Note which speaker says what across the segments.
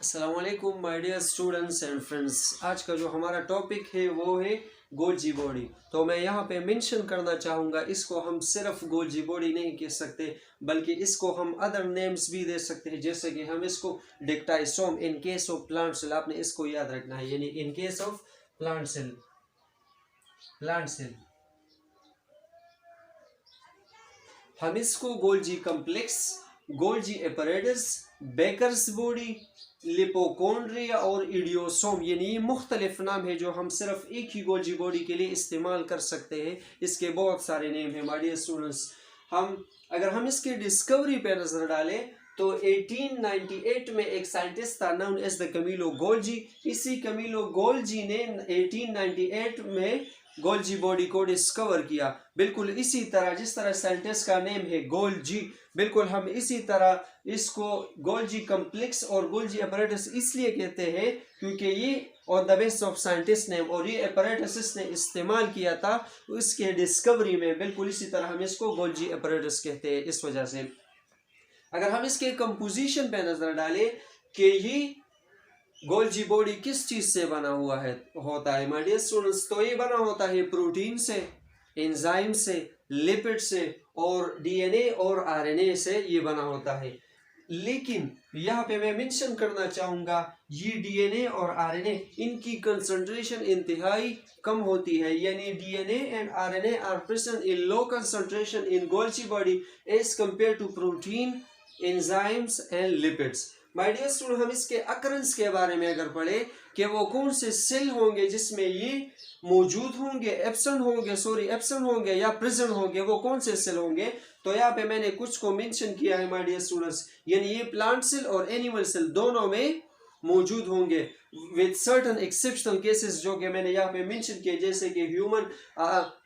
Speaker 1: अस्सलाम वालेकुम my dear students and friends. आज का जो हमारा टॉपिक है वो है गोल्जी बॉडी। तो मैं यहाँ पे मेंशन करना चाहूँगा, इसको हम सिर्फ गोल्जी बॉडी नहीं कह सकते बल्कि इसको हम अदर नेम्स भी दे सकते हैं, जैसे कि हम इसको dictyosome in case of plant cell. आपने इसको याद रखना है, यानी in case of plant cell हम इसको Golgi complex, Golgi apparatus, Baker's body, lipochondria और इडियोसोम, यानी ये मुख्तलिफ नाम है जो हम सिर्फ एक ही गोल्जी बॉडी के लिए इस्तेमाल कर सकते हैं। इसके बहुत सारे नेम हैं माय डियर स्टूडेंट्स। अगर हम इसके डिस्कवरी पे नजर डालें तो 1898 में एक साइंटिस्ट था known as the Camillo Golgi. इसी कैमिलो गोल्जी ने 1898 में गोल्जी बॉडी को डिस्कवर किया। बिल्कुल इसी तरह जिस तरह साइंटिस्ट का नेम है गोल्जी, बिल्कुल हम इसी तरह इसको गोल्जी कम्प्लेक्स और गोल्जी अपरेटस इसलिए कहते हैं क्योंकि ये on the base of scientist name और ये अपरेटस इसने इस्तेमाल किया था उसके डिस्कवरी में। बिल्कुल इसी तरह हम इसको गोल्जी अपरेटस कहते हैं इस वजह से। अगर हम इसके कंपोजिशन पे नजर डालें कि ये गोल्जी बॉडी किस चीज से बना हुआ है होता है माय डियर स्टूडेंट्स, तो ये बना होता है प्रोटीन से, एंजाइम से, लिपिड से और डीएनए और आरएनए से ये बना होता है। लेकिन यहाँ पे मैं मेंशन करना चाहूंगा ये डीएनए और आरएनए इनकी कंसंट्रेशन इंतहाई कम होती है, यानी DNA and RNA are present in low concentration in Golgi body as compare to protein, enzymes and lipids. My dear student, हम इसके अकरेंस के बारे में अगर पढ़े कि वो कौन से सेल होंगे जिसमें ये मौजूद होंगे, एब्सेंट होंगे या प्रेजेंट होंगे, वो कौन से सेल होंगे, तो यहाँ पे मैंने कुछ को मेंशन किया है माय डियर स्टूडेंट्स। यानी ये प्लांट सेल और एनिमल सेल दोनों में मौजूद होंगे विद सर्टन एक्सेप्शनल केसेस जो कि मैंने यहाँ पे मेंशन किए, जैसे कि ह्यूमन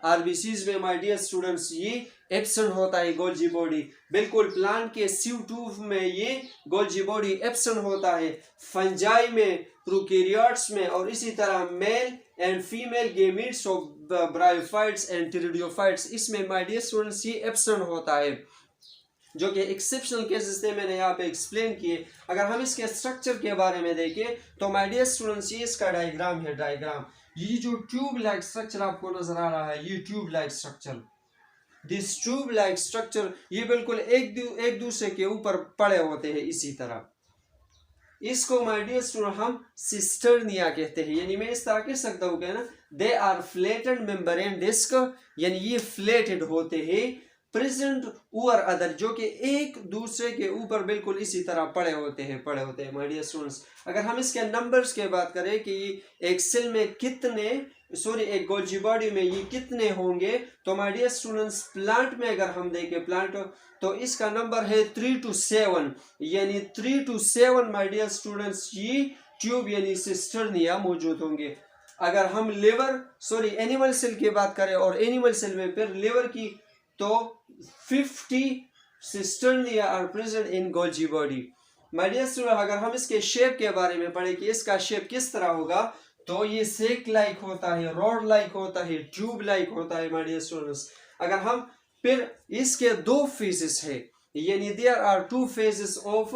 Speaker 1: आरबीसीज में माय डियर स्टूडेंट्स ये एब्सेंट होता है गोल्जी बॉडी। बिल्कुल प्लांट के CO2 में ये गोल्जी बॉडी एब्सेंट होता है, फंजाई में, प्रोकैरियोट्स में और इसी तरह male and female gametes of bryophytes and pteridophytes इसमें माय डियर स्टूडेंट्स ये एब्सेंट होता है, जो कि एक्सेप्शनल केसेस थे मैंने यहाँ पे एक्सप्लेन किए। अगर हम इसके स्ट्रक्चर के बारे में देखें तो माय डियर स्टूडेंट्स ये इसका डायग्राम है। ये जो ट्यूब लाइक स्ट्रक्चर आपको नजर आ रहा है, ये tube like structure, this tube like structure ये बिल्कुल एक दूसरे के ऊपर पड़े होते हैं इसी तरह। इसको माय डियर स्टूडेंट हम सिस्टर्निया कहते हैं, यानी मैं इस तरह कह सकता हूँ कि ना they are flattened membrane disc, यानी ये फ्लैटेड होते हैं प्रेजेंट ओवर अदर, जो कि एक दूसरे के ऊपर बिल्कुल इसी तरह पड़े होते हैं माय डियर स्टूडेंट्स। अगर हम इसके नंबर्स के बात करें कि एक सेल में कितने एक गोल्जी बॉडी में ये कितने होंगे, तो माय डियर स्टूडेंट्स प्लांट में अगर हम देखें प्लांट तो इसका नंबर है 3 to 7, यानी 3 to 7 माय डियर स्टूडेंट्स ये ट्यूब यानी सिस्टर्निया मौजूद होंगे। अगर हम एनिमल सेल की बात करें और एनिमल सेल में फिर लिवर की तो 50 cisternae are present in Golgi body. My dear student, अगर हम इसके शेप के बारे में पढ़े कि इसका शेप किस तरह होगा, तो ये सेक लाइक होता है, रॉड लाइक होता है, ट्यूब लाइक होता है माय डियर स्टूडेंट्स। अगर हम फिर इसके दो फेजेस है, यानी देयर आर 2 phases ऑफ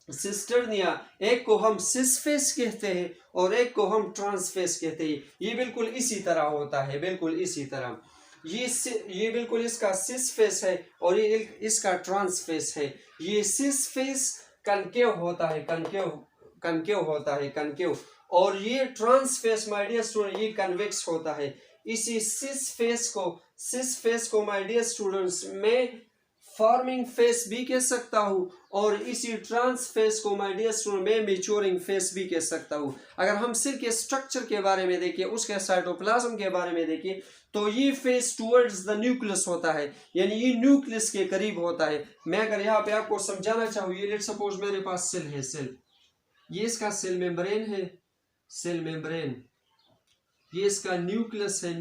Speaker 1: सिस्टर्निया, एक को हम सिस फेस कहते हैं और एक को हम ट्रांस फेस कहते हैं। ये बिल्कुल इसी तरह होता है, बिल्कुल इसी तरह ये बिल्कुल इसका सिस फेस है और ये इसका ट्रांस फेस है। ये सिस फेस कनकेव होता है, कनकेव और ये trans face my dear student ये कन्वेक्स होता है। इसी सिस फेस को माय डियर स्टूडेंट्स मैं फॉर्मिंग फेस भी कह सकता हूँ और इसी ट्रांस फेस को माय डियर स्टूडेंट मैं मैच्योरिंग फेस भी कह सकता हूँ। अगर हम सेल के स्ट्रक्चर के बारे में देखिए, उसके साइटोप्लाज्म के बारे में देखिए, तो ये फेस टुवर्ड्स द न्यूक्लियस होता है, यानी ये न्यूक्लियस के करीब होता है। मैं अगर यहाँ पे आपको समझाना चाहूँ, ये लेट्स सपोज मेरे पास सेल है, ये इसका सेल मेम्ब्रेन है, ये इसका न्यूक्लियस है,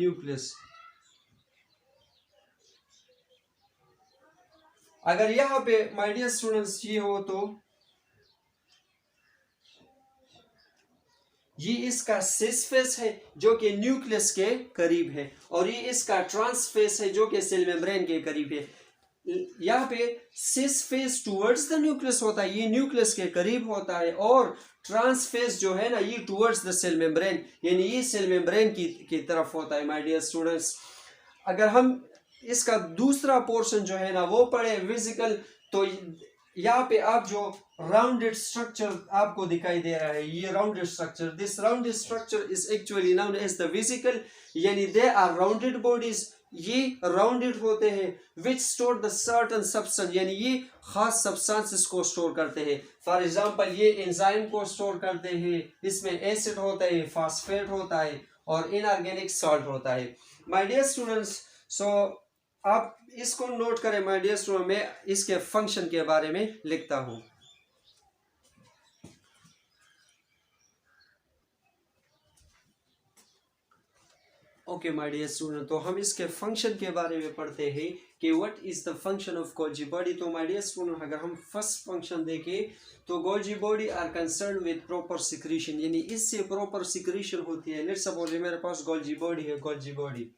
Speaker 1: अगर यहाँ पे माय डियर स्टूडेंट्स ये हो तो ये इसका सिस फेस है जो कि न्यूक्लियस के करीब है और ये इसका ट्रांस फेस है जो कि सेल मेम्ब्रेन के करीब है। यहाँ पे सिस फेज टूवर्ड्स द न्यूक्लियस होता है, ये न्यूक्लियस के करीब होता है, और ट्रांस फेज जो है ना ये टूवर्ड्स द सेल मेम्ब्रेन, यानी ये सेल मेम्ब्रेन की तरफ होता है। माय डियर स्टूडेंट्स, अगर हम इसका दूसरा पोर्शन जो है ना वो पढ़े वेसिकल, तो यहाँ पे आप जो राउंडेड स्ट्रक्चर आपको दिखाई दे रहा है, ये rounded structure, this rounded structure is actually known as the vesicle, यानी दे आर राउंडेड बॉडीज, ये राउंडेड होते हैं, which store the certain substance, यानी ये खास सब्सटेंसेस को स्टोर करते हैं। फॉर एग्जांपल ये एंजाइम को स्टोर करते हैं, इसमें एसिड होता है, फास्फेट होता है और इनऑर्गेनिक सॉल्ट होता है। माय डियर स्टूडेंट्स, सो आप इसको नोट करें माय डियर स्टूडेंट, मैं इसके फंक्शन के बारे में लिखता हूं। ओके माय डियर स्टूडेंट, तो हम इसके फंक्शन के बारे में पढ़ते हैं कि what is the function of Golgi body. तो माय डियर स्टूडेंट, अगर हम फर्स्ट फंक्शन देखें तो Golgi body are concern with proper secretion, यानी इससे प्रॉपर सिक्रीशन होती है। लेट्स सपोज मेरे पास गोल्जी बॉडी है, गोल्जी बॉडी,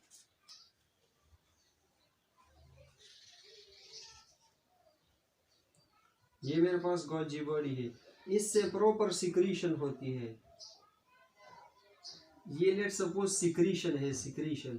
Speaker 1: ये मेरे पास गोल्जी बॉडी है, इससे प्रॉपर सिक्रीशन होती है। ये लेट सपोज सिक्रीशन है, सिक्रीशन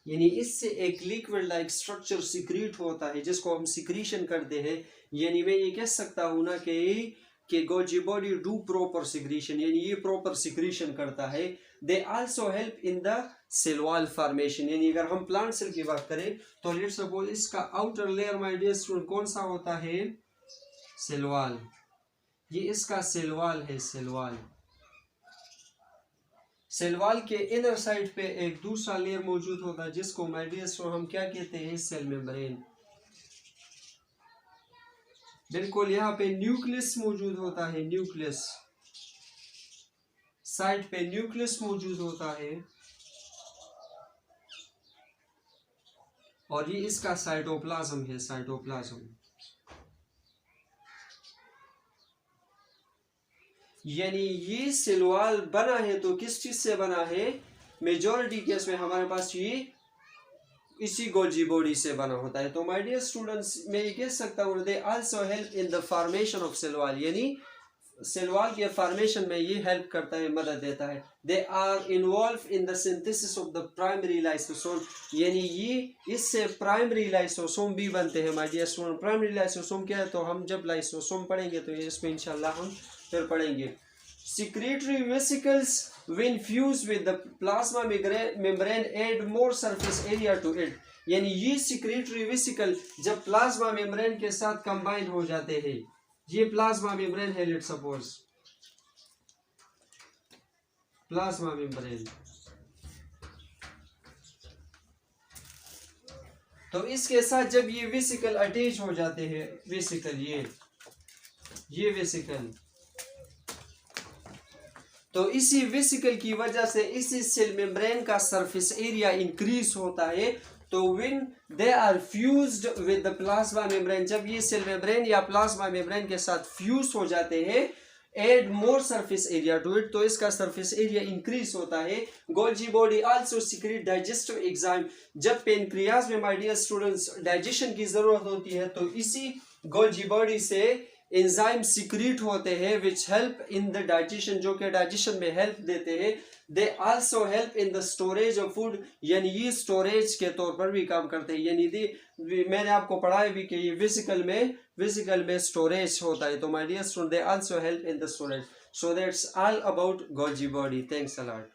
Speaker 1: यानी इससे एक लिक्विड लाइक स्ट्रक्चर सिक्रीट होता है जिसको हम सिक्रीशन करते हैं। यानी मैं ये कह सकता हूं ना कि Golgi body do proper secretion, यानी ये प्रॉपर सिक्रीशन करता है। They also help in the cell wall formation, यानी अगर हम प्लांट सेल की बात करें तो लेट सपोज इसका outer layer my dear student कौन सा होता है, सेल वॉल, ये इसका सेल वॉल है, सेल वॉल। सेल वॉल के इनर साइड पे एक दूसरा लेयर मौजूद होता है जिसको माय डियर स्टूडेंट हम क्या कहते हैं, सेल मेम्ब्रेन। बिल्कुल यहाँ पे न्यूक्लियस मौजूद होता है, न्यूक्लियस साइड पे न्यूक्लियस मौजूद होता है, और ये इसका साइटोप्लाज्म है, साइटोप्लाज्म। यानी ये सेल वॉल बना है तो किस चीज से बना है, मेजॉरिटी केस में हमारे पास ये इसी गोल्जी बॉडी से बना होता है। तो माय डियर स्टूडेंट्स, मैं ये कह सकता हूँ they also help in the formation of cell wall, यानी सेल वॉल के फॉर्मेशन में ये हेल्प करता है, मदद देता है। They are involve in the synthesis of the primary lysosome, यानी ये इससे प्राइमरी लाइसोसोम भी बनते हैं। My dear student, primary lysosome क्या है, तो हम जब लाइसोसोम पढ़ेंगे तो इसमें इंशाल्लाह हम फिर पढ़ेंगे। Secretory vesicles when fused with the plasma membrane add more surface area to it, यानी ये secretory vesicle जब प्लाज्मा मेम्ब्रेन के साथ कंबाइन हो जाते हैं, ये प्लाज्मा मेम्ब्रेन है, लेट सपोज प्लाज्मा मेम्ब्रेन, तो इसके साथ जब ये वेसिकल अटैच हो जाते हैं, वेसिकल ये वेसिकल, तो इसी वेसिकल की वजह से इसी सेल मेम्ब्रेन का सरफेस एरिया इंक्रीज होता है। तो when they are fused with the plasma membrane, जब ये सेल मेम्ब्रेन या प्लाज्मा मेम्ब्रेन के साथ फ्यूज हो जाते हैं, add more surface area to it, तो इसका सरफेस एरिया इंक्रीज होता है। Golgi body also secrete digestive enzyme, जब पेनक्रियाज में माय डियर स्टूडेंट्स डाइजेशन की जरूरत होती है तो इसी गोल्जी बॉडी से एंजाइम सीक्रेट होते हैं which help in the digestion, जो कि डाइजेशन में हेल्प देते हैं। दे also help in the storage of food, यानी ये स्टोरेज के तौर पर भी काम करते हैं। यानी मैंने आपको पढ़ाया भी कि ये वेसिकल में स्टोरेज होता है। तो my dear student, they also help in the storage. So that's all about Golgi body. Thanks a lot.